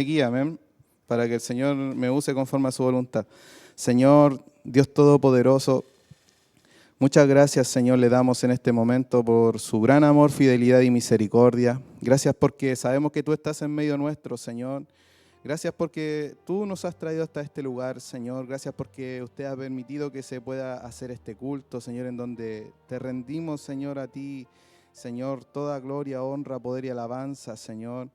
Aquí, amén, para que el Señor me use conforme a su voluntad. Señor, Dios Todopoderoso, muchas gracias, Señor, le damos en este momento por su gran amor, fidelidad y misericordia. Gracias porque sabemos que tú estás en medio nuestro, Señor. Gracias porque tú nos has traído hasta este lugar, Señor. Gracias porque usted ha permitido que se pueda hacer este culto, Señor, en donde te rendimos, Señor, a ti, Señor, toda gloria, honra, poder y alabanza, Señor.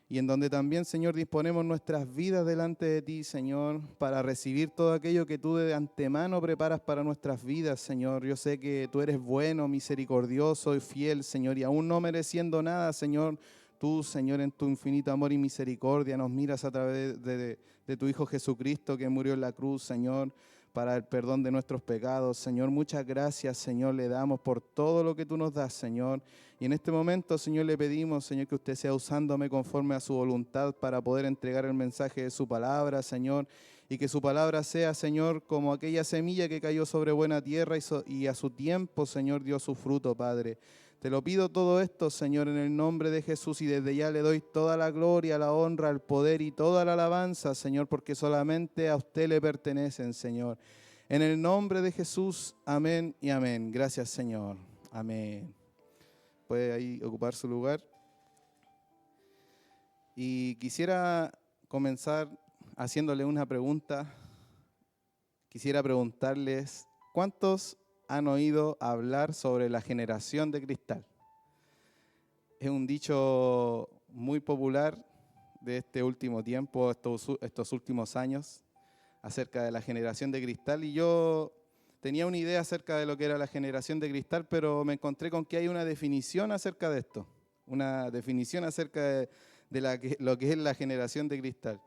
Y en donde también, Señor, disponemos nuestras vidas delante de ti, Señor, para recibir todo aquello que tú de antemano preparas para nuestras vidas, Señor. Yo sé que tú eres bueno, misericordioso y fiel, Señor, y aún no mereciendo nada, Señor, tú, Señor, en tu infinito amor y misericordia nos miras a través de tu Hijo Jesucristo que murió en la cruz, Señor, para el perdón de nuestros pecados. Señor, muchas gracias, Señor, le damos por todo lo que tú nos das, Señor. Y en este momento, Señor, le pedimos, Señor, que usted sea usándome conforme a su voluntad para poder entregar el mensaje de su palabra, Señor, y que su palabra sea, Señor, como aquella semilla que cayó sobre buena tierra y a su tiempo, Señor, dio su fruto, Padre. Te lo pido todo esto, Señor, en el nombre de Jesús, y desde ya le doy toda la gloria, la honra, el poder y toda la alabanza, Señor, porque solamente a usted le pertenecen, Señor. En el nombre de Jesús, amén y amén. Gracias, Señor. Amén. Puede ahí ocupar su lugar. Y quisiera comenzar haciéndole una pregunta. Quisiera preguntarles, ¿cuántos han oído hablar sobre la generación de cristal? Es un dicho muy popular de este último tiempo, estos últimos años, acerca de la generación de cristal. Y yo tenía una idea acerca de lo que era la generación de cristal, pero me encontré con que hay una definición acerca de esto, una definición acerca de lo que es la generación de cristal.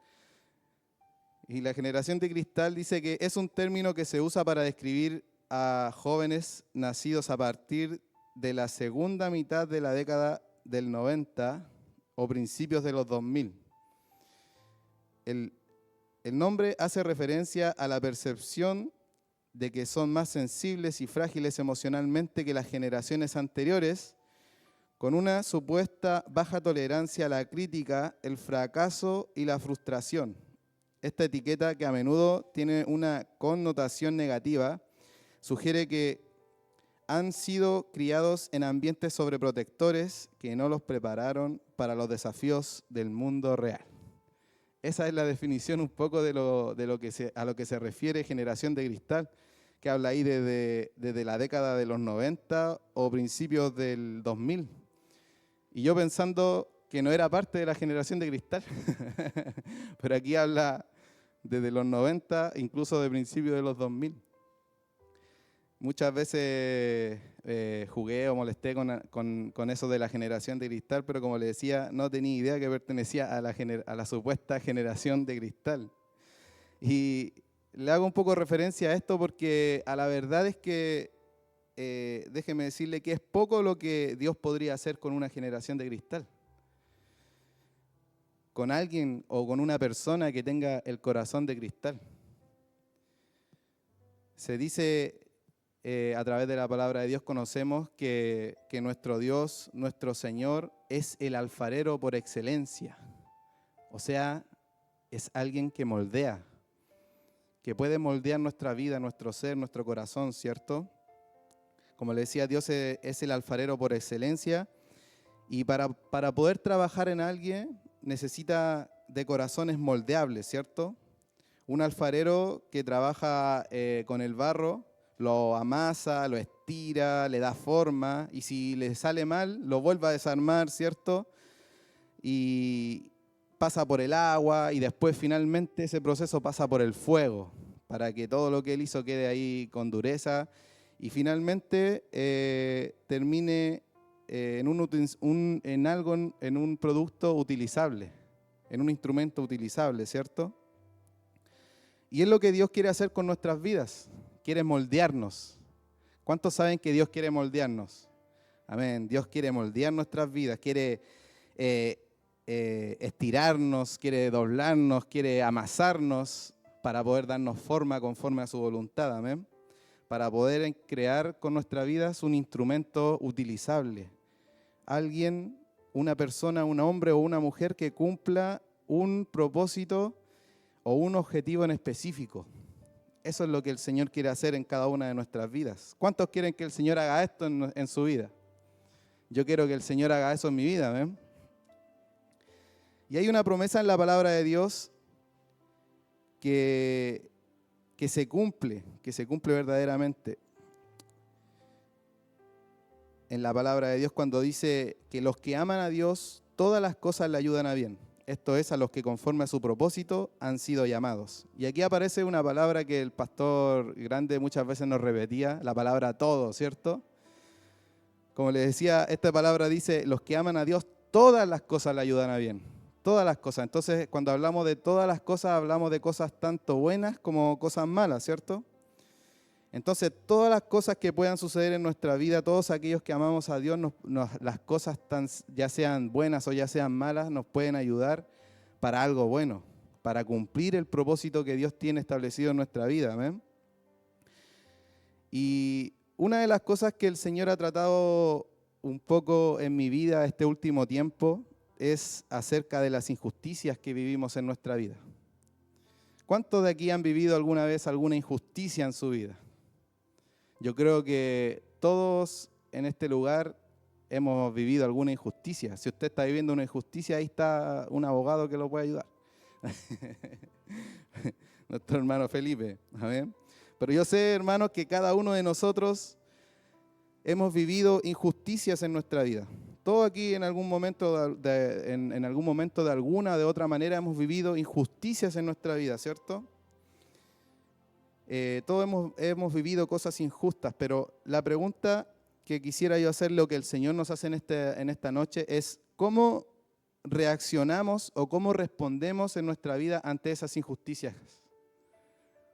Y la generación de cristal dice que es un término que se usa para describir a jóvenes nacidos a partir de la segunda mitad de la década del 90 o principios de los 2000. El nombre hace referencia a la percepción de que son más sensibles y frágiles emocionalmente que las generaciones anteriores, con una supuesta baja tolerancia a la crítica, el fracaso y la frustración. Esta etiqueta, que a menudo tiene una connotación negativa, sugiere que han sido criados en ambientes sobreprotectores que no los prepararon para los desafíos del mundo real. Esa es la definición un poco a lo que se refiere generación de cristal, que habla ahí desde la década de los 90 o principios del 2000. Y yo pensando que no era parte de la generación de cristal, pero aquí habla desde los 90, incluso de principios de los 2000. Muchas veces jugué o molesté con eso de la generación de cristal, pero como le decía, no tenía idea que pertenecía a la supuesta generación de cristal. Y le hago un poco referencia a esto porque a la verdad es que, déjeme decirle que es poco lo que Dios podría hacer con una generación de cristal. Con alguien o con una persona que tenga el corazón de cristal. Se dice, a través de la palabra de Dios conocemos que nuestro Dios, nuestro Señor, es el alfarero por excelencia. O sea, es alguien que moldea, que puede moldear nuestra vida, nuestro ser, nuestro corazón, ¿cierto? Como le decía, Dios es el alfarero por excelencia, y para poder trabajar en alguien necesita de corazones moldeables, ¿cierto? Un alfarero que trabaja con el barro, lo amasa, lo estira, le da forma, y si le sale mal, lo vuelve a desarmar, ¿cierto? Y pasa por el agua, y después finalmente ese proceso pasa por el fuego, para que todo lo que él hizo quede ahí con dureza, y finalmente termine en un producto utilizable, en un instrumento utilizable, ¿cierto? Y es lo que Dios quiere hacer con nuestras vidas. Quiere moldearnos. ¿Cuántos saben que Dios quiere moldearnos? Amén. Dios quiere moldear nuestras vidas. Quiere estirarnos, quiere doblarnos, quiere amasarnos para poder darnos forma conforme a su voluntad. Amén. Para poder crear con nuestras vidas un instrumento utilizable. Alguien, una persona, un hombre o una mujer que cumpla un propósito o un objetivo en específico. Eso es lo que el Señor quiere hacer en cada una de nuestras vidas. ¿Cuántos quieren que el Señor haga esto en su vida? Yo quiero que el Señor haga eso en mi vida, ¿ven? Y hay una promesa en la palabra de Dios que se cumple verdaderamente. En la palabra de Dios cuando dice que los que aman a Dios, todas las cosas le ayudan a bien. Esto es, a los que conforme a su propósito han sido llamados. Y aquí aparece una palabra que el pastor Grande muchas veces nos repetía, la palabra todo, ¿cierto? Como les decía, esta palabra dice, los que aman a Dios, todas las cosas le ayudan a bien. Todas las cosas. Entonces, cuando hablamos de todas las cosas, hablamos de cosas tanto buenas como cosas malas, ¿cierto? Entonces, todas las cosas que puedan suceder en nuestra vida, todos aquellos que amamos a Dios, las cosas ya sean buenas o ya sean malas, nos pueden ayudar para algo bueno, para cumplir el propósito que Dios tiene establecido en nuestra vida. ¿Amén? Y una de las cosas que el Señor ha tratado un poco en mi vida este último tiempo es acerca de las injusticias que vivimos en nuestra vida. ¿Cuántos de aquí han vivido alguna vez alguna injusticia en su vida? Yo creo que todos en este lugar hemos vivido alguna injusticia. Si usted está viviendo una injusticia, ahí está un abogado que lo puede ayudar. Nuestro hermano Felipe. ¿Amén? Pero yo sé, hermanos, que cada uno de nosotros hemos vivido injusticias en nuestra vida. Todos aquí en algún momento en algún momento de alguna o de otra manera hemos vivido injusticias en nuestra vida, ¿cierto? Todos hemos vivido cosas injustas, pero la pregunta que quisiera yo hacer, lo que el Señor nos hace en esta noche, es cómo reaccionamos o cómo respondemos en nuestra vida ante esas injusticias.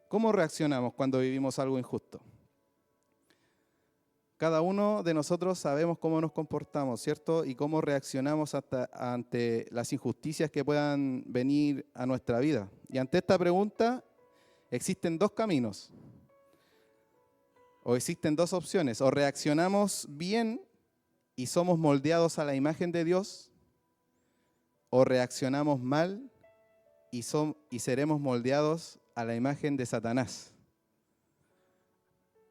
¿Cómo reaccionamos cuando vivimos algo injusto? Cada uno de nosotros sabemos cómo nos comportamos, ¿cierto? Y cómo reaccionamos ante las injusticias que puedan venir a nuestra vida. Y ante esta pregunta existen dos caminos, o existen dos opciones. O reaccionamos bien y somos moldeados a la imagen de Dios, o reaccionamos mal y seremos moldeados a la imagen de Satanás.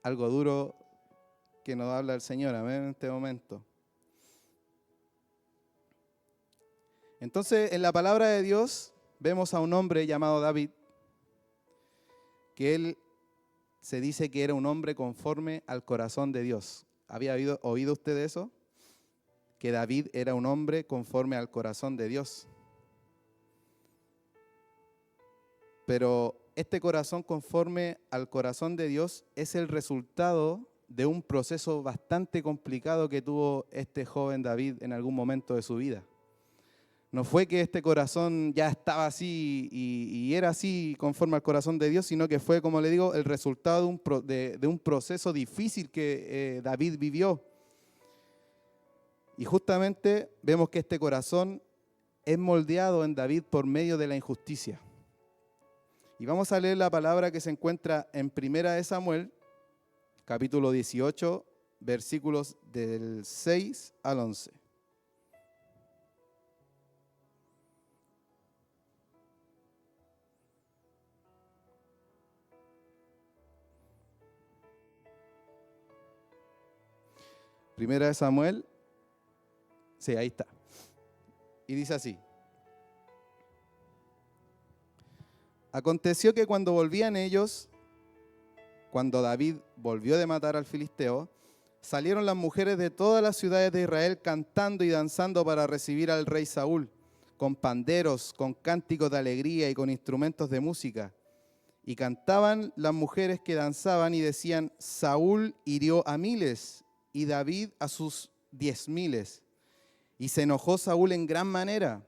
Algo duro que nos habla el Señor, amén, en este momento. Entonces, en la palabra de Dios vemos a un hombre llamado David, que él se dice que era un hombre conforme al corazón de Dios. ¿Había oído usted eso? Que David era un hombre conforme al corazón de Dios. Pero este corazón conforme al corazón de Dios es el resultado de un proceso bastante complicado que tuvo este joven David en algún momento de su vida. No fue que este corazón ya estaba así y era así conforme al corazón de Dios, sino que fue, como le digo, el resultado de un proceso difícil que David vivió. Y justamente vemos que este corazón es moldeado en David por medio de la injusticia. Y vamos a leer la palabra que se encuentra en 1 Samuel, capítulo 18, versículos del 6 al 11. Primera de Samuel, sí, ahí está. Y dice así. Aconteció que cuando volvían ellos, cuando David volvió de matar al filisteo, salieron las mujeres de todas las ciudades de Israel cantando y danzando para recibir al rey Saúl, con panderos, con cánticos de alegría y con instrumentos de música. Y cantaban las mujeres que danzaban y decían, Saúl hirió a miles y David a sus 10,000. Y se enojó Saúl en gran manera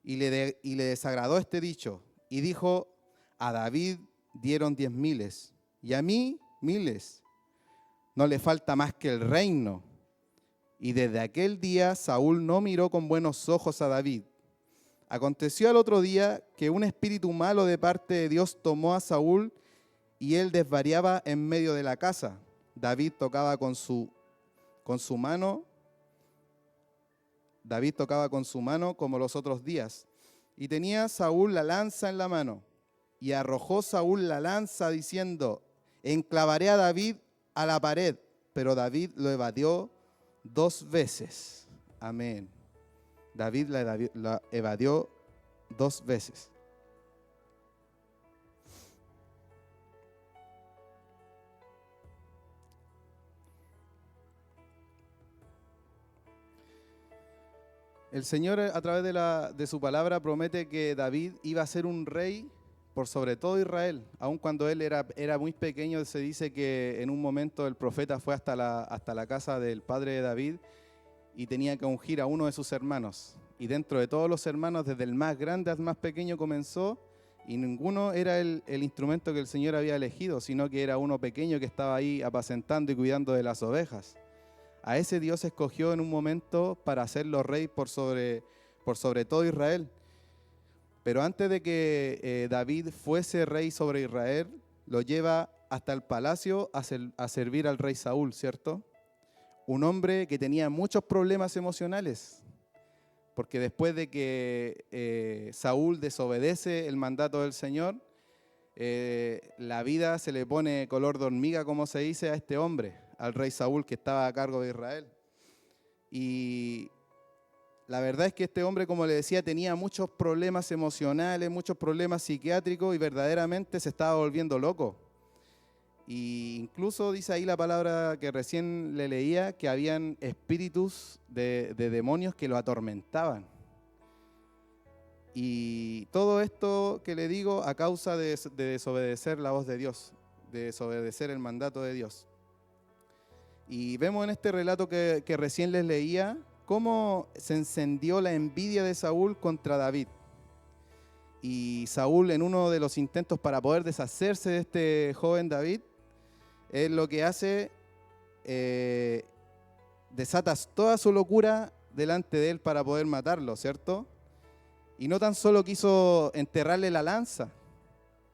y le desagradó este dicho. Y dijo, a David dieron 10,000 y a mí 1,000. No le falta más que el reino. Y desde aquel día Saúl no miró con buenos ojos a David. Aconteció al otro día que un espíritu malo de parte de Dios tomó a Saúl y él desvariaba en medio de la casa. David tocaba con su mano como los otros días, Y tenía Saúl la lanza en la mano. Y arrojó Saúl la lanza diciendo, enclavaré a David a la pared. Pero David lo evadió 2 veces. Amén. David la evadió 2 veces. El Señor a través de su palabra promete que David iba a ser un rey por sobre todo Israel. Aun cuando él era muy pequeño, se dice que en un momento el profeta fue hasta la casa del padre de David y tenía que ungir a uno de sus hermanos. Y dentro de todos los hermanos, desde el más grande al más pequeño comenzó, y ninguno era el instrumento que el Señor había elegido, sino que era uno pequeño que estaba ahí apacentando y cuidando de las ovejas. A ese Dios escogió en un momento para hacerlo rey por sobre todo Israel. Pero antes de que David fuese rey sobre Israel, lo lleva hasta el palacio a servir al rey Saúl, ¿cierto? Un hombre que tenía muchos problemas emocionales, porque después de que Saúl desobedece el mandato del Señor, la vida se le pone color de hormiga, como se dice, a este hombre, al rey Saúl que estaba a cargo de Israel. Y la verdad es que este hombre, como le decía, tenía muchos problemas emocionales, muchos problemas psiquiátricos y verdaderamente se estaba volviendo loco. Y incluso dice ahí la palabra que recién le leía, que habían espíritus de demonios que lo atormentaban. Y todo esto que le digo a causa de desobedecer la voz de Dios, de desobedecer el mandato de Dios. Y vemos en este relato que recién les leía, cómo se encendió la envidia de Saúl contra David. Y Saúl, en uno de los intentos para poder deshacerse de este joven David, él lo que hace, desata toda su locura delante de él para poder matarlo, ¿cierto? Y no tan solo quiso enterrarle la lanza,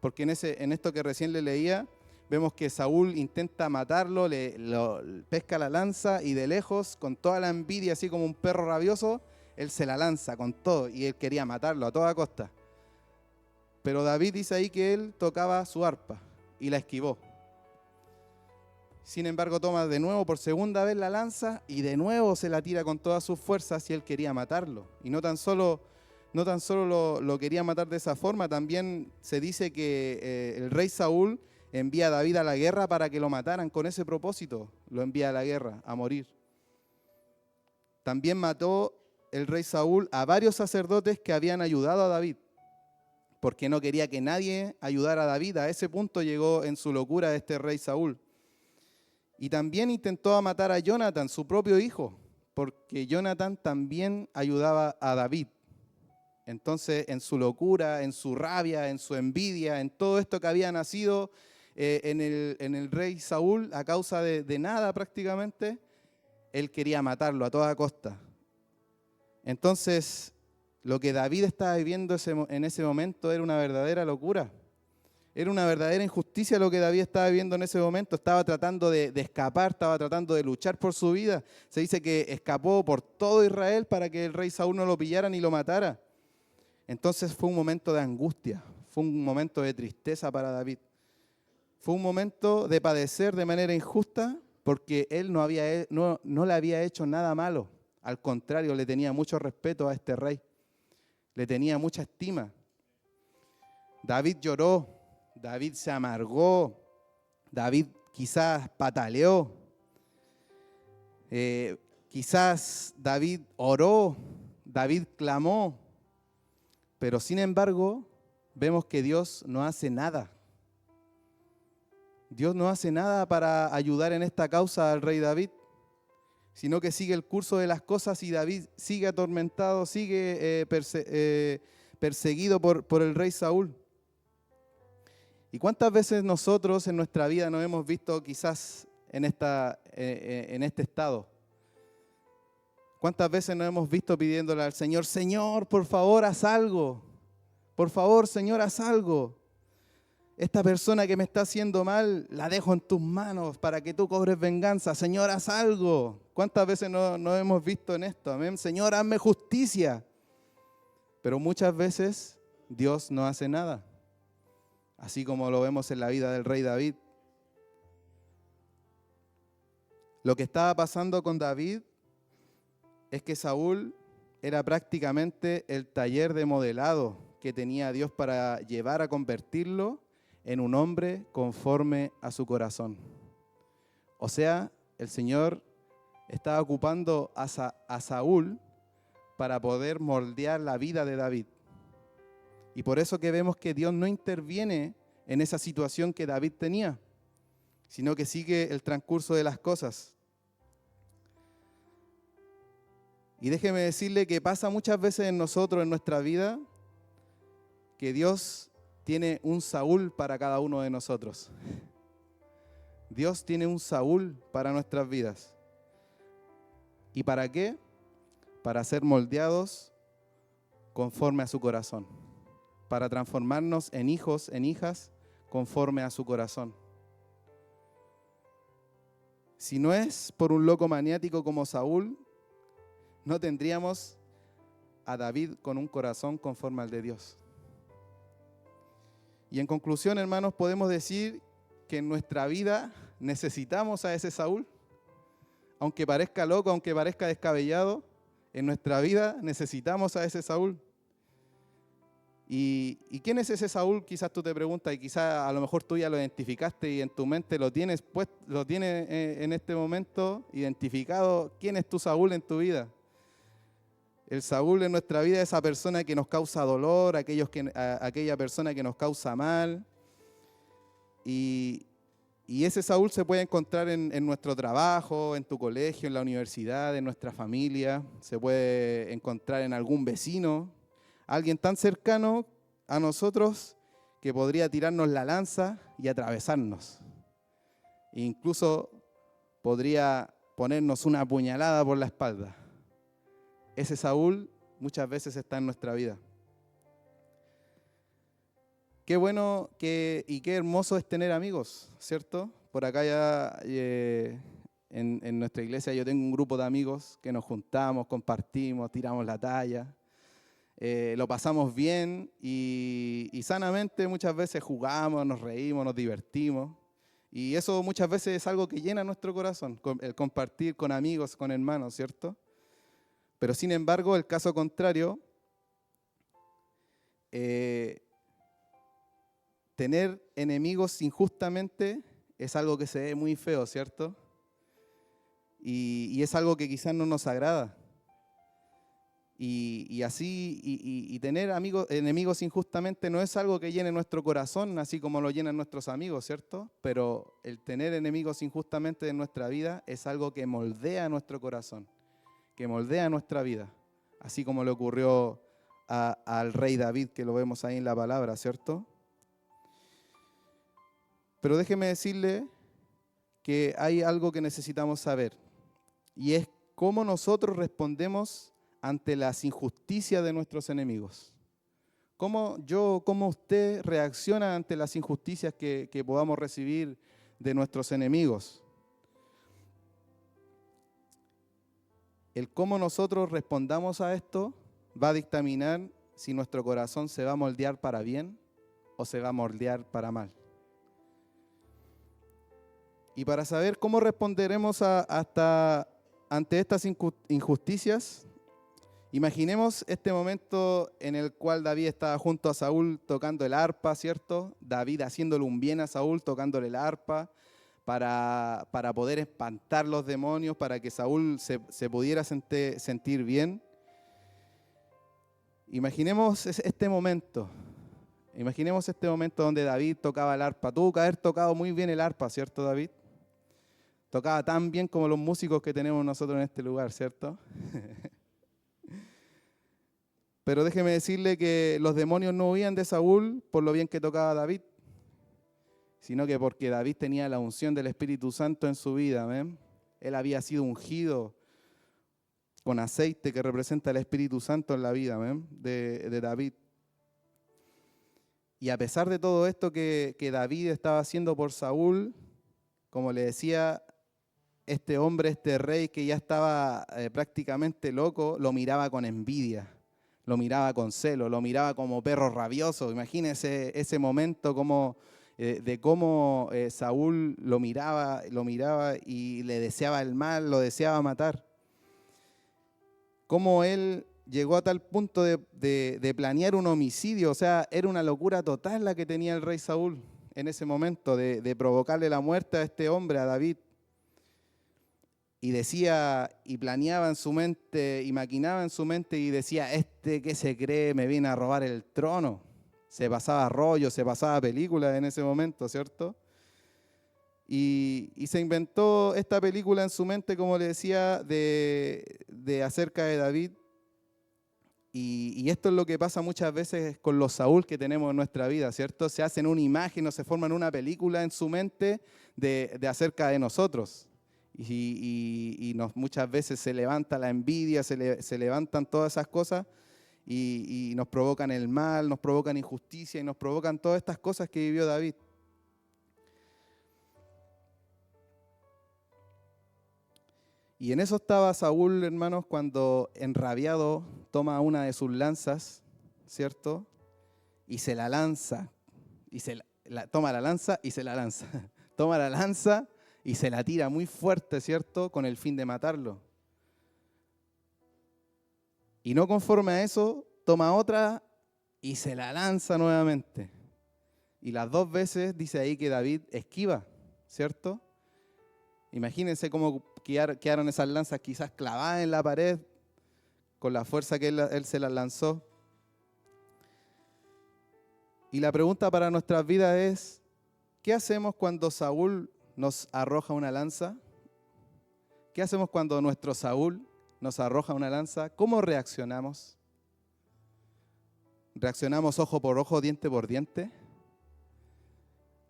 porque en esto que recién le leía, vemos que Saúl intenta matarlo, lo pesca la lanza y de lejos, con toda la envidia, así como un perro rabioso, él se la lanza con todo y él quería matarlo a toda costa. Pero David dice ahí que él tocaba su arpa y la esquivó. Sin embargo, toma de nuevo por segunda vez la lanza y de nuevo se la tira con todas sus fuerzas y él quería matarlo. Y no tan solo lo quería matar de esa forma, también se dice que el rey Saúl envía a David a la guerra para que lo mataran con ese propósito. Lo envía a la guerra, a morir. También mató el rey Saúl a varios sacerdotes que habían ayudado a David, porque no quería que nadie ayudara a David. A ese punto llegó en su locura este rey Saúl. Y también intentó matar a Jonathan, su propio hijo, porque Jonathan también ayudaba a David. Entonces, en su locura, en su rabia, en su envidia, en todo esto que había nacido en el rey Saúl, a causa de nada prácticamente, él quería matarlo a toda costa. Entonces, lo que David estaba viviendo en ese momento era una verdadera locura. Era una verdadera injusticia lo que David estaba viviendo en ese momento. Estaba tratando de escapar, estaba tratando de luchar por su vida. Se dice que escapó por todo Israel para que el rey Saúl no lo pillara ni lo matara. Entonces fue un momento de angustia, fue un momento de tristeza para David. Fue un momento de padecer de manera injusta porque él no le había hecho nada malo. Al contrario, le tenía mucho respeto a este rey. Le tenía mucha estima. David lloró, David se amargó, David quizás pataleó, quizás David oró, David clamó, pero sin embargo vemos que Dios no hace nada. Dios no hace nada para ayudar en esta causa al rey David, sino que sigue el curso de las cosas y David sigue atormentado, sigue perseguido por el rey Saúl. ¿Y cuántas veces nosotros en nuestra vida nos hemos visto quizás en este estado? ¿Cuántas veces nos hemos visto pidiéndole al Señor, Señor, por favor, haz algo? Por favor, Señor, haz algo. Esta persona que me está haciendo mal, la dejo en tus manos para que tú cobres venganza. Señor, haz algo. ¿Cuántas veces nos hemos visto en esto? Amén. Señor, hazme justicia. Pero muchas veces Dios no hace nada, así como lo vemos en la vida del rey David. Lo que estaba pasando con David es que Saúl era prácticamente el taller de modelado que tenía Dios para llevar a convertirlo en un hombre conforme a su corazón. O sea, el Señor estaba ocupando a Saúl para poder moldear la vida de David. Y por eso que vemos que Dios no interviene en esa situación que David tenía, sino que sigue el transcurso de las cosas. Y déjeme decirle que pasa muchas veces en nosotros, en nuestra vida, que Dios tiene un Saúl para cada uno de nosotros. Dios tiene un Saúl para nuestras vidas. ¿Y para qué? Para ser moldeados conforme a su corazón. Para transformarnos en hijos, en hijas, conforme a su corazón. Si no es por un loco maniático como Saúl, no tendríamos a David con un corazón conforme al de Dios. Y en conclusión, hermanos, podemos decir que en nuestra vida necesitamos a ese Saúl. Aunque parezca loco, aunque parezca descabellado, en nuestra vida necesitamos a ese Saúl. ¿Y quién es ese Saúl? Quizás tú te preguntas y quizás a lo mejor tú ya lo identificaste y en tu mente lo tienes en este momento identificado. ¿Quién es tu Saúl en tu vida? El Saúl en nuestra vida es esa persona que nos causa dolor, aquella persona que nos causa mal. Y ese Saúl se puede encontrar en nuestro trabajo, en tu colegio, en la universidad, en nuestra familia. Se puede encontrar en algún vecino, alguien tan cercano a nosotros que podría tirarnos la lanza y atravesarnos. E incluso podría ponernos una puñalada por la espalda. Ese Saúl muchas veces está en nuestra vida. Qué bueno y qué hermoso es tener amigos, ¿cierto? Por acá ya en nuestra iglesia yo tengo un grupo de amigos que nos juntamos, compartimos, tiramos la talla, lo pasamos bien y sanamente muchas veces jugamos, nos reímos, nos divertimos. Y eso muchas veces es algo que llena nuestro corazón, el compartir con amigos, con hermanos, ¿cierto? Pero sin embargo, el caso contrario, tener enemigos injustamente es algo que se ve muy feo, ¿cierto? Y es algo que quizás no nos agrada. Y tener enemigos injustamente no es algo que llene nuestro corazón, así como lo llenan nuestros amigos, ¿cierto? Pero el tener enemigos injustamente en nuestra vida es algo que moldea nuestro corazón, que moldea nuestra vida, así como le ocurrió al rey David, que lo vemos ahí en la palabra, ¿cierto? Pero déjeme decirle que hay algo que necesitamos saber, y es cómo nosotros respondemos ante las injusticias de nuestros enemigos. ¿Cómo usted reacciona ante las injusticias que podamos recibir de nuestros enemigos? El cómo nosotros respondamos a esto va a dictaminar si nuestro corazón se va a moldear para bien o se va a moldear para mal. Y para saber cómo responderemos ante estas injusticias, imaginemos este momento en el cual David estaba junto a Saúl tocando el arpa, ¿cierto? David haciéndole un bien a Saúl, tocándole el arpa para poder espantar los demonios, para que Saúl se pudiera sentir bien. Imaginemos este momento donde David tocaba el arpa. Tuvo que haber tocado muy bien el arpa, ¿cierto, David? Tocaba tan bien como los músicos que tenemos nosotros en este lugar, ¿cierto? Pero déjeme decirle que los demonios no huían de Saúl por lo bien que tocaba David, sino que porque David tenía la unción del Espíritu Santo en su vida. ¿Ven? Él había sido ungido con aceite que representa el Espíritu Santo en la vida, ¿ven? de David. Y a pesar de todo esto que David estaba haciendo por Saúl, como le decía, este hombre, este rey que ya estaba prácticamente loco, lo miraba con envidia. lo miraba con celo, lo miraba como perro rabioso. Imagínense ese momento de cómo Saúl lo miraba y le deseaba el mal, lo deseaba matar. Cómo él llegó a tal punto de planear un homicidio, o sea, era una locura total la que tenía el rey Saúl en ese momento, de provocarle la muerte a este hombre, a David. Y decía, y planeaba en su mente, y maquinaba en su mente, y decía, ¿qué se cree? Me viene a robar el trono. Se pasaba rollo, se pasaba película en ese momento, ¿cierto? Y se inventó esta película en su mente, como le decía, de acerca de David. Y esto es lo que pasa muchas veces con los Saúl que tenemos en nuestra vida, ¿cierto? Se hacen una imagen o se forman una película en su mente de acerca de nosotros. Muchas veces se levanta la envidia, se levantan todas esas cosas y nos provocan el mal, nos provocan injusticia y nos provocan todas estas cosas que vivió David. Y en eso estaba Saúl, hermanos, cuando enrabiado toma una de sus lanzas, ¿cierto? Y se la lanza, toma la lanza y se la lanza. Toma la lanza y se la tira muy fuerte, ¿cierto? Con el fin de matarlo. Y no conforme a eso, toma otra y se la lanza nuevamente. Y las dos veces dice ahí que David esquiva, ¿cierto? Imagínense cómo quedaron esas lanzas quizás clavadas en la pared con la fuerza que él se las lanzó. Y la pregunta para nuestras vidas es, ¿qué hacemos cuando Saúl nos arroja una lanza? ¿Qué hacemos cuando nuestro Saúl nos arroja una lanza? ¿Cómo reaccionamos? ¿Reaccionamos ojo por ojo, diente por diente?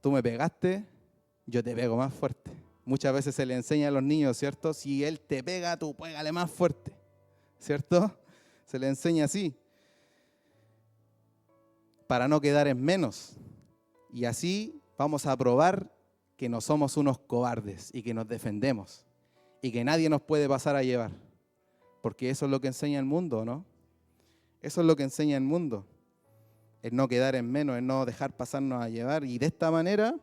Tú me pegaste, yo te pego más fuerte. Muchas veces se le enseña a los niños, ¿cierto? Si él te pega, tú pégale más fuerte, ¿cierto? Se le enseña así, para no quedar en menos. Y así vamos a probar que no somos unos cobardes y que nos defendemos y que nadie nos puede pasar a llevar. Porque eso es lo que enseña el mundo, ¿no? Eso es lo que enseña el mundo. El no quedar en menos, el no dejar pasarnos a llevar. Y de esta manera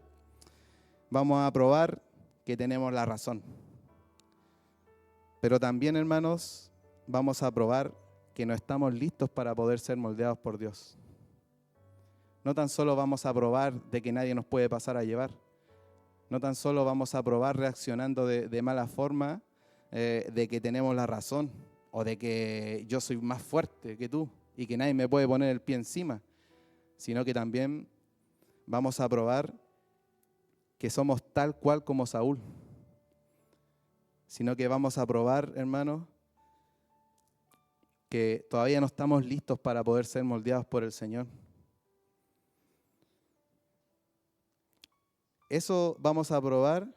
vamos a probar que tenemos la razón. Pero también, hermanos, vamos a probar que no estamos listos para poder ser moldeados por Dios. No tan solo vamos a probar de que nadie nos puede pasar a llevar. No tan solo vamos a probar reaccionando de mala forma, de que tenemos la razón o de que yo soy más fuerte que tú y que nadie me puede poner el pie encima, sino que también vamos a probar que somos tal cual como Saúl. Sino que vamos a probar, hermanos, que todavía no estamos listos para poder ser moldeados por el Señor. Eso vamos a probar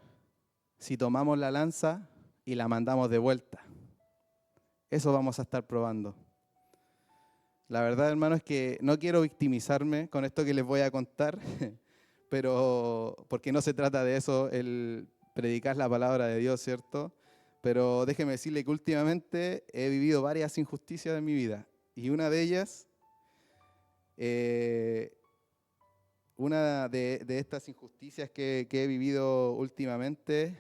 si tomamos la lanza y la mandamos de vuelta. Eso vamos a estar probando. La verdad, hermano, es que no quiero victimizarme con esto que les voy a contar, pero porque no se trata de eso, el predicar la palabra de Dios, ¿cierto? Pero déjeme decirle que últimamente he vivido varias injusticias en mi vida. Y una de ellas, una de estas injusticias que he vivido últimamente,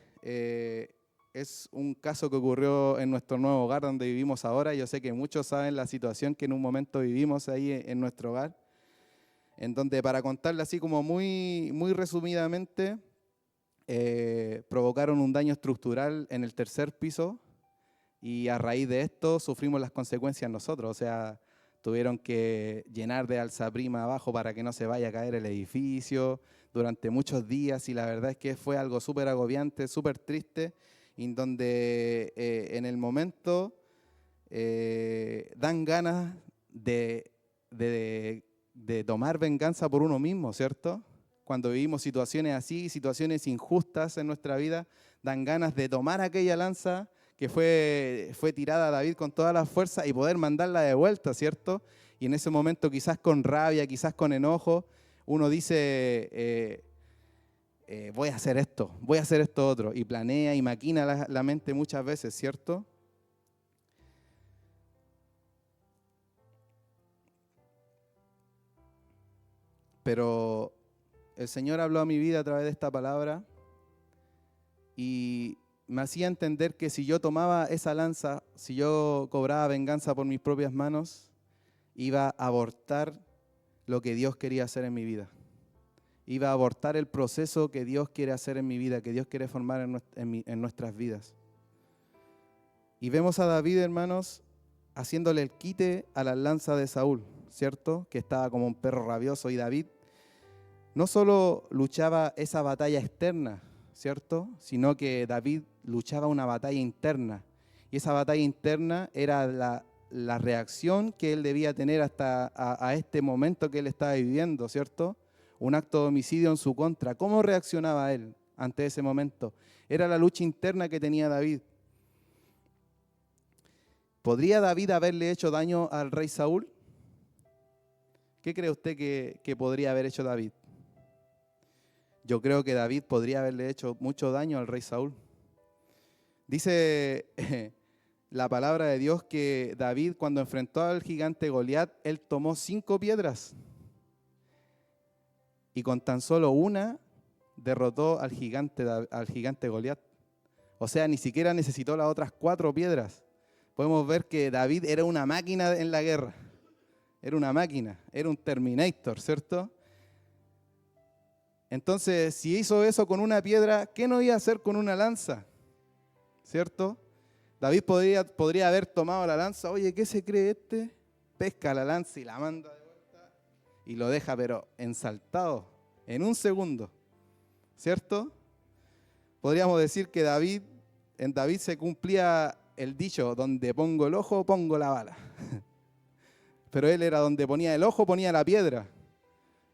es un caso que ocurrió en nuestro nuevo hogar donde vivimos ahora. Yo sé que muchos saben la situación que en un momento vivimos ahí en nuestro hogar, en donde, para contarle así como muy, muy resumidamente, provocaron un daño estructural en el tercer piso y a raíz de esto sufrimos las consecuencias nosotros. O sea, tuvieron que llenar de alzaprima abajo para que no se vaya a caer el edificio durante muchos días, y la verdad es que fue algo súper agobiante, súper triste, en donde en el momento dan ganas de tomar venganza por uno mismo, ¿cierto? Cuando vivimos situaciones así, situaciones injustas en nuestra vida, dan ganas de tomar aquella lanza que fue tirada a David con toda la fuerza y poder mandarla de vuelta, ¿cierto? Y en ese momento, quizás con rabia, quizás con enojo, uno dice, voy a hacer esto otro, y planea y maquina la mente muchas veces, ¿cierto? Pero el Señor habló a mi vida a través de esta palabra y me hacía entender que si yo tomaba esa lanza, si yo cobraba venganza por mis propias manos, iba a abortar lo que Dios quería hacer en mi vida. Iba a abortar el proceso que Dios quiere hacer en mi vida, que Dios quiere formar en nuestras vidas. Y vemos a David, hermanos, haciéndole el quite a la lanza de Saúl, ¿cierto? Que estaba como un perro rabioso. Y David no solo luchaba esa batalla externa, ¿cierto? Sino que David luchaba una batalla interna. Y esa batalla interna era la reacción que él debía tener hasta a este momento que él estaba viviendo, ¿cierto? Un acto de homicidio en su contra. ¿Cómo reaccionaba él ante ese momento? Era la lucha interna que tenía David. ¿Podría David haberle hecho daño al rey Saúl? ¿Qué cree usted que podría haber hecho David? Yo creo que David podría haberle hecho mucho daño al rey Saúl. Dice la palabra de Dios que David, cuando enfrentó al gigante Goliat, él tomó 5 piedras y con tan solo una derrotó al gigante Goliat. O sea, ni siquiera necesitó las otras 4 piedras. Podemos ver que David era una máquina en la guerra. Era una máquina, era un Terminator, ¿cierto? Entonces, si hizo eso con una piedra, ¿qué no iba a hacer con una lanza? ¿Cierto? David podría haber tomado la lanza. Oye, ¿qué se cree este? Pesca la lanza y la manda de vuelta y lo deja, pero ensaltado, en un segundo. ¿Cierto? Podríamos decir que en David se cumplía el dicho, donde pongo el ojo, pongo la bala. Pero él era donde ponía el ojo, ponía la piedra.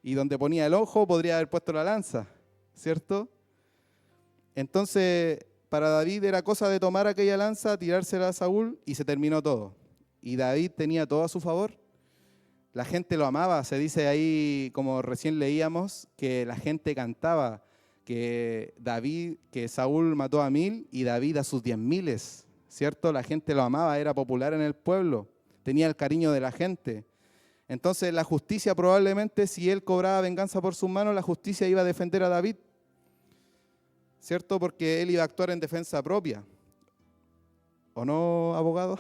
Y donde ponía el ojo, podría haber puesto la lanza. ¿Cierto? Entonces, para David era cosa de tomar aquella lanza, tirársela a Saúl y se terminó todo. Y David tenía todo a su favor. La gente lo amaba. Se dice ahí, como recién leíamos, que la gente cantaba que Saúl mató a 1000 y David a sus 10.000, ¿cierto? La gente lo amaba, era popular en el pueblo, tenía el cariño de la gente. Entonces la justicia probablemente, si él cobraba venganza por sus manos, la justicia iba a defender a David, ¿cierto? Porque él iba a actuar en defensa propia. ¿O no, abogado?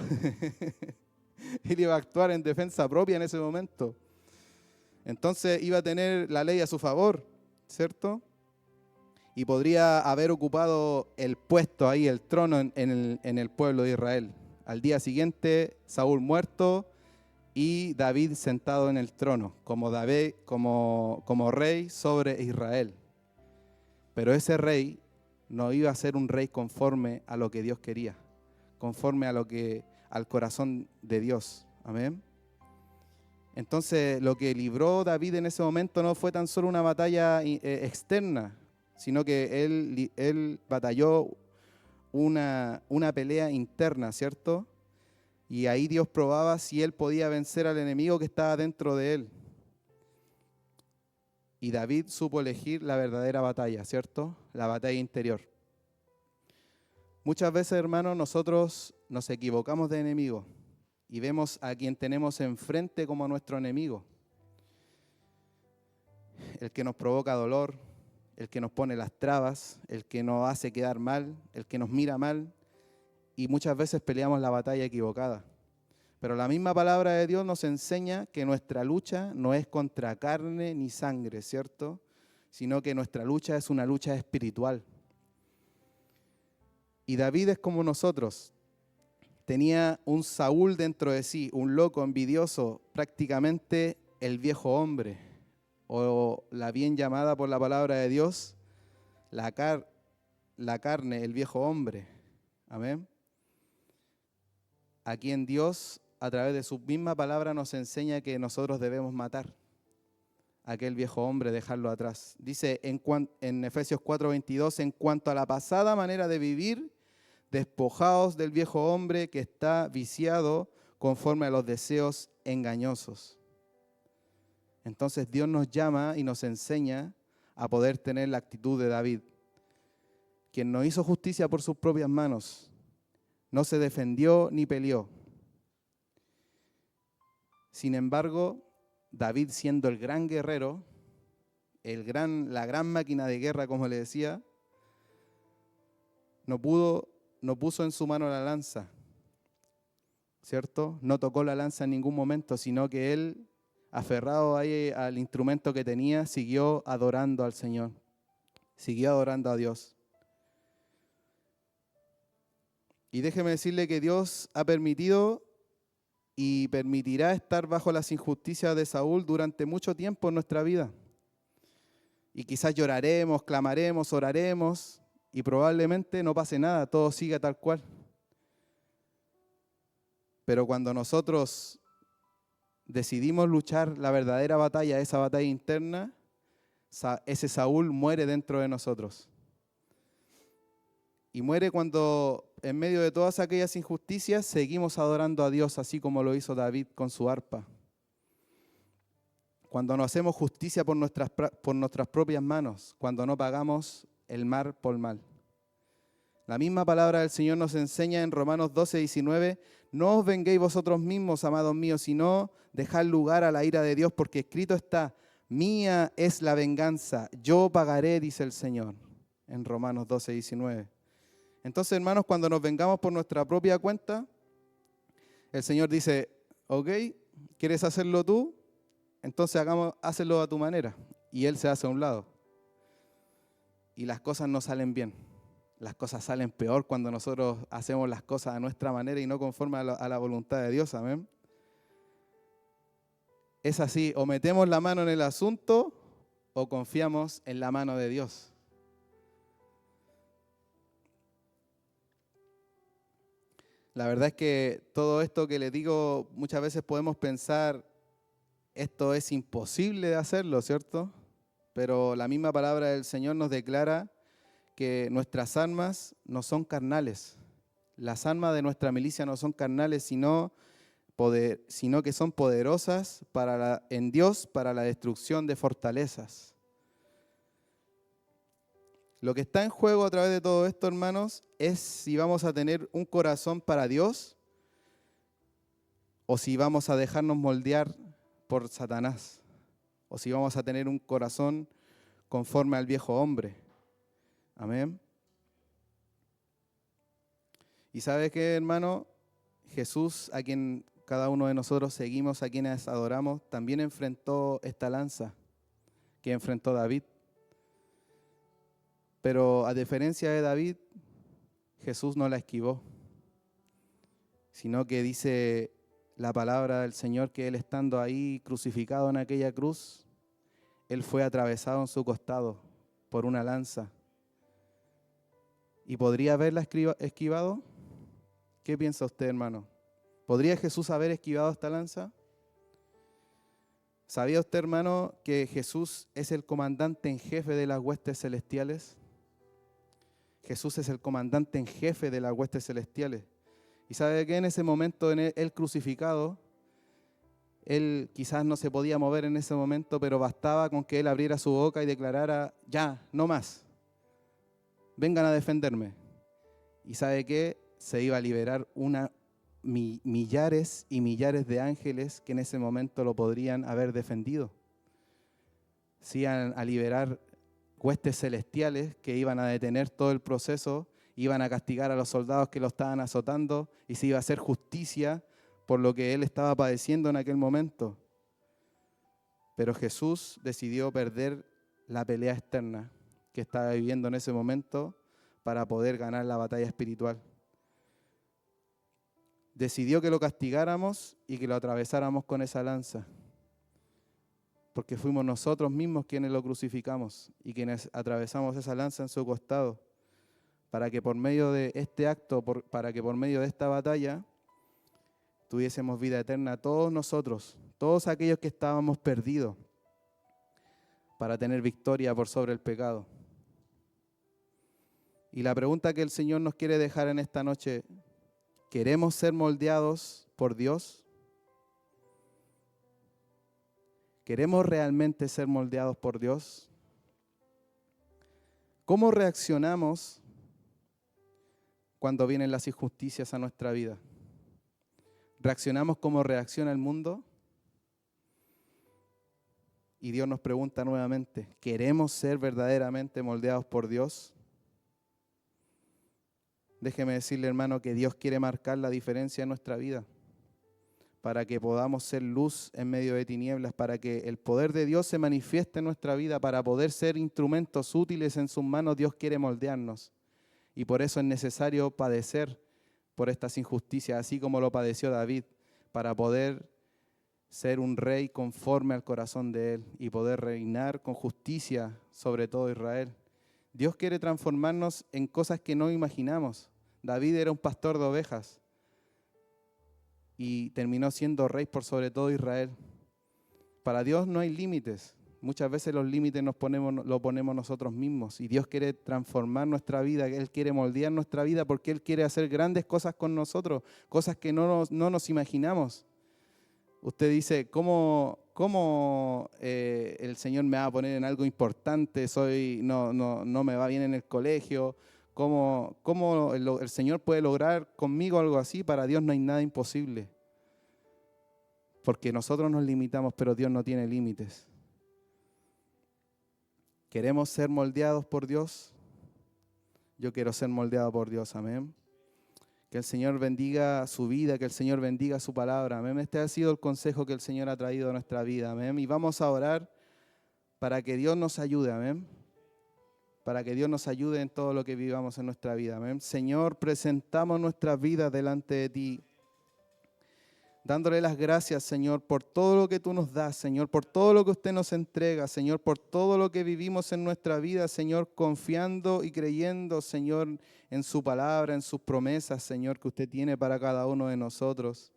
Él iba a actuar en defensa propia en ese momento. Entonces iba a tener la ley a su favor, ¿cierto? Y podría haber ocupado el puesto ahí, el trono en el pueblo de Israel. Al día siguiente, Saúl muerto y David sentado en el trono como rey sobre Israel. Pero ese rey no iba a ser un rey conforme a lo que Dios quería, conforme al corazón de Dios. Amén. Entonces, lo que libró David en ese momento no fue tan solo una batalla externa, sino que él batalló una pelea interna, ¿cierto? Y ahí Dios probaba si él podía vencer al enemigo que estaba dentro de él. Y David supo elegir la verdadera batalla, ¿cierto? La batalla interior. Muchas veces, hermanos, nosotros nos equivocamos de enemigo y vemos a quien tenemos enfrente como nuestro enemigo. El que nos provoca dolor, el que nos pone las trabas, el que nos hace quedar mal, el que nos mira mal. Y muchas veces peleamos la batalla equivocada. Pero la misma palabra de Dios nos enseña que nuestra lucha no es contra carne ni sangre, ¿cierto? Sino que nuestra lucha es una lucha espiritual. Y David es como nosotros. Tenía un Saúl dentro de sí, un loco envidioso, prácticamente el viejo hombre, o la bien llamada por la palabra de Dios, la carne, el viejo hombre. Amén. A quien Dios, a través de su misma palabra, nos enseña que nosotros debemos matar a aquel viejo hombre, dejarlo atrás. Dice en Efesios 4:22, en cuanto a la pasada manera de vivir, despojaos del viejo hombre que está viciado conforme a los deseos engañosos. Entonces Dios nos llama y nos enseña a poder tener la actitud de David, quien no hizo justicia por sus propias manos, no se defendió ni peleó. Sin embargo, David, siendo el gran guerrero, la gran máquina de guerra, como le decía, no puso en su mano la lanza, ¿cierto? No tocó la lanza en ningún momento, sino que él, aferrado ahí al instrumento que tenía, siguió adorando al Señor, siguió adorando a Dios. Y déjeme decirle que Dios ha permitido y permitirá estar bajo las injusticias de Saúl durante mucho tiempo en nuestra vida. Y quizás lloraremos, clamaremos, oraremos y probablemente no pase nada, todo siga tal cual. Pero cuando nosotros decidimos luchar la verdadera batalla, esa batalla interna, ese Saúl muere dentro de nosotros. Y muere cuando en medio de todas aquellas injusticias seguimos adorando a Dios, así como lo hizo David con su arpa. Cuando no hacemos justicia por nuestras propias manos, cuando no pagamos el mal por mal. La misma palabra del Señor nos enseña en Romanos 12:19, no os venguéis vosotros mismos, amados míos, sino dejad lugar a la ira de Dios, porque escrito está, mía es la venganza, yo pagaré, dice el Señor, en Romanos 12:19. Entonces, hermanos, cuando nos vengamos por nuestra propia cuenta, el Señor dice, ok, ¿quieres hacerlo tú? Entonces hazlo a tu manera. Y Él se hace a un lado. Y las cosas no salen bien. Las cosas salen peor cuando nosotros hacemos las cosas a nuestra manera y no conforme a la voluntad de Dios. Amén. Es así, o metemos la mano en el asunto o confiamos en la mano de Dios. La verdad es que todo esto que les digo, muchas veces podemos pensar, esto es imposible de hacerlo, ¿cierto? Pero la misma palabra del Señor nos declara que nuestras armas no son carnales. Las armas de nuestra milicia no son carnales, sino que son poderosas en Dios para la destrucción de fortalezas. Lo que está en juego a través de todo esto, hermanos, es si vamos a tener un corazón para Dios o si vamos a dejarnos moldear por Satanás, o si vamos a tener un corazón conforme al viejo hombre. Amén. Y ¿sabe qué, hermano? Jesús, a quien cada uno de nosotros seguimos, a quienes adoramos, también enfrentó esta lanza que enfrentó David. Pero a diferencia de David, Jesús no la esquivó, sino que dice la palabra del Señor que Él estando ahí crucificado en aquella cruz, Él fue atravesado en su costado por una lanza. ¿Y podría haberla esquivado? ¿Qué piensa usted, hermano? ¿Podría Jesús haber esquivado esta lanza? ¿Sabía usted, hermano, que Jesús es el comandante en jefe de las huestes celestiales? Jesús es el comandante en jefe de las huestes celestiales. ¿Y sabe qué? En ese momento, él crucificado, él quizás no se podía mover en ese momento, pero bastaba con que él abriera su boca y declarara, ya, no más, vengan a defenderme. ¿Y sabe qué? Se iba a liberar millares y millares de ángeles que en ese momento lo podrían haber defendido. Se iban a liberar huestes celestiales que iban a detener todo el proceso, iban a castigar a los soldados que lo estaban azotando y se iba a hacer justicia por lo que él estaba padeciendo en aquel momento. Pero Jesús decidió perder la pelea externa que estaba viviendo en ese momento para poder ganar la batalla espiritual. Decidió que lo castigáramos y que lo atravesáramos con esa lanza, porque fuimos nosotros mismos quienes lo crucificamos y quienes atravesamos esa lanza en su costado, para que por medio de este acto, para que por medio de esta batalla, tuviésemos vida eterna todos nosotros, todos aquellos que estábamos perdidos, para tener victoria por sobre el pecado. Y la pregunta que el Señor nos quiere dejar en esta noche, ¿queremos ser moldeados por Dios? ¿Queremos realmente ser moldeados por Dios? ¿Cómo reaccionamos cuando vienen las injusticias a nuestra vida? ¿Reaccionamos como reacciona el mundo? Y Dios nos pregunta nuevamente, ¿queremos ser verdaderamente moldeados por Dios? Déjeme decirle, hermano, que Dios quiere marcar la diferencia en nuestra vida, para que podamos ser luz en medio de tinieblas, para que el poder de Dios se manifieste en nuestra vida, para poder ser instrumentos útiles en sus manos. Dios quiere moldearnos. Y por eso es necesario padecer por estas injusticias, así como lo padeció David, para poder ser un rey conforme al corazón de Él y poder reinar con justicia sobre todo Israel. Dios quiere transformarnos en cosas que no imaginamos. David era un pastor de ovejas y terminó siendo rey por sobre todo Israel. Para Dios no hay límites. Muchas veces los límites los ponemos nosotros mismos, y Dios quiere transformar nuestra vida. Él quiere moldear nuestra vida porque Él quiere hacer grandes cosas con nosotros, cosas que no nos imaginamos. Usted dice, ¿cómo el Señor me va a poner en algo importante? No me va bien en el colegio. ¿Cómo el Señor puede lograr conmigo algo así? Para Dios no hay nada imposible. Porque nosotros nos limitamos, pero Dios no tiene límites. ¿Queremos ser moldeados por Dios? Yo quiero ser moldeado por Dios, amén. Que el Señor bendiga su vida, que el Señor bendiga su palabra, amén. Este ha sido el consejo que el Señor ha traído a nuestra vida, amén. Y vamos a orar para que Dios nos ayude, amén. Para que Dios nos ayude en todo lo que vivamos en nuestra vida, amén. Señor, presentamos nuestras vidas delante de ti, dándole las gracias, Señor, por todo lo que tú nos das, Señor, por todo lo que usted nos entrega, Señor, por todo lo que vivimos en nuestra vida, Señor, confiando y creyendo, Señor, en su palabra, en sus promesas, Señor, que usted tiene para cada uno de nosotros.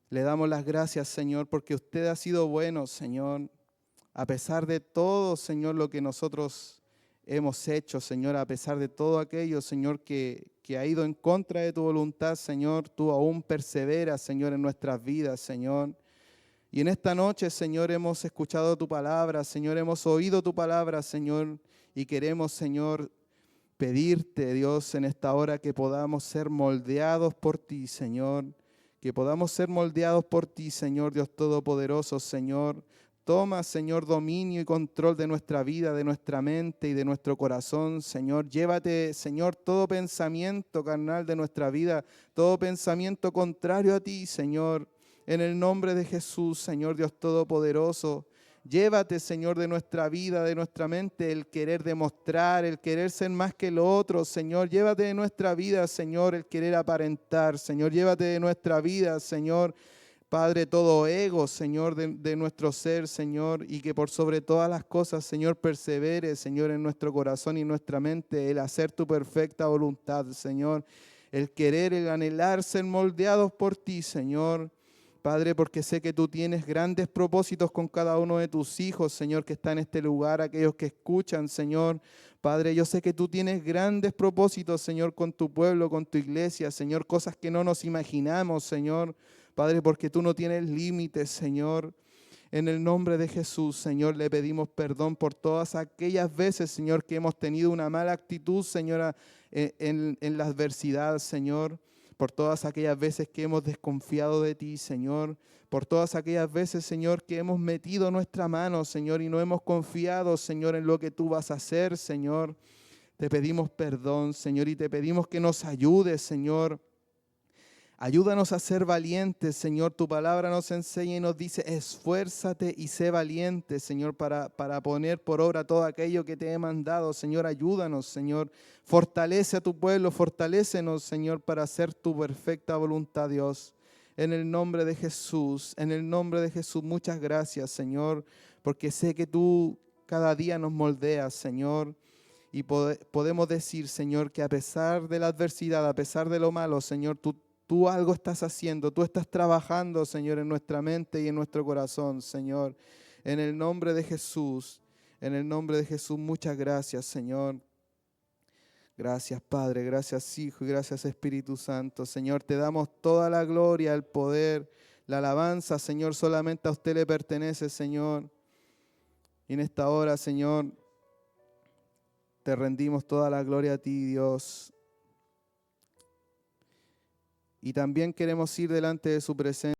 Le damos las gracias, Señor, porque usted ha sido bueno, Señor, a pesar de todo, Señor, lo que nosotros hemos hecho, Señor, a pesar de todo aquello, Señor, que ha ido en contra de tu voluntad, Señor, tú aún perseveras, Señor, en nuestras vidas, Señor. Y en esta noche, Señor, hemos escuchado tu palabra, Señor, hemos oído tu palabra, Señor, y queremos, Señor, pedirte, Dios, en esta hora que podamos ser moldeados por ti, Señor, que podamos ser moldeados por ti, Señor, Dios Todopoderoso, Señor. Toma, Señor, dominio y control de nuestra vida, de nuestra mente y de nuestro corazón, Señor. Llévate, Señor, todo pensamiento carnal de nuestra vida, todo pensamiento contrario a ti, Señor. En el nombre de Jesús, Señor Dios Todopoderoso. Llévate, Señor, de nuestra vida, de nuestra mente, el querer demostrar, el querer ser más que lo otro, Señor. Llévate de nuestra vida, Señor, el querer aparentar, Señor. Llévate de nuestra vida, Señor, Padre, todo ego, Señor, de nuestro ser, Señor, y que por sobre todas las cosas, Señor, persevere, Señor, en nuestro corazón y nuestra mente, el hacer tu perfecta voluntad, Señor, el querer, el anhelar ser moldeados por ti, Señor. Padre, porque sé que tú tienes grandes propósitos con cada uno de tus hijos, Señor, que está en este lugar, aquellos que escuchan, Señor. Padre, yo sé que tú tienes grandes propósitos, Señor, con tu pueblo, con tu iglesia, Señor, cosas que no nos imaginamos, Señor. Padre, porque tú no tienes límites, Señor. En el nombre de Jesús, Señor, le pedimos perdón por todas aquellas veces, Señor, que hemos tenido una mala actitud, Señora, en la adversidad, Señor. Por todas aquellas veces que hemos desconfiado de ti, Señor. Por todas aquellas veces, Señor, que hemos metido nuestra mano, Señor, y no hemos confiado, Señor, en lo que tú vas a hacer, Señor. Te pedimos perdón, Señor, y te pedimos que nos ayudes, Señor. Ayúdanos a ser valientes, Señor. Tu palabra nos enseña y nos dice, esfuérzate y sé valiente, Señor, para poner por obra todo aquello que te he mandado. Señor, ayúdanos, Señor. Fortalece a tu pueblo, fortalécenos, Señor, para hacer tu perfecta voluntad, Dios. En el nombre de Jesús, muchas gracias, Señor, porque sé que tú cada día nos moldeas, Señor. Y podemos decir, Señor, que a pesar de la adversidad, a pesar de lo malo, Señor, tú algo estás haciendo, tú estás trabajando, Señor, en nuestra mente y en nuestro corazón, Señor. En el nombre de Jesús, muchas gracias, Señor. Gracias, Padre, gracias, Hijo, y gracias, Espíritu Santo. Señor, te damos toda la gloria, el poder, la alabanza, Señor, solamente a usted le pertenece, Señor. Y en esta hora, Señor, te rendimos toda la gloria a ti, Dios. Y también queremos ir delante de su presencia.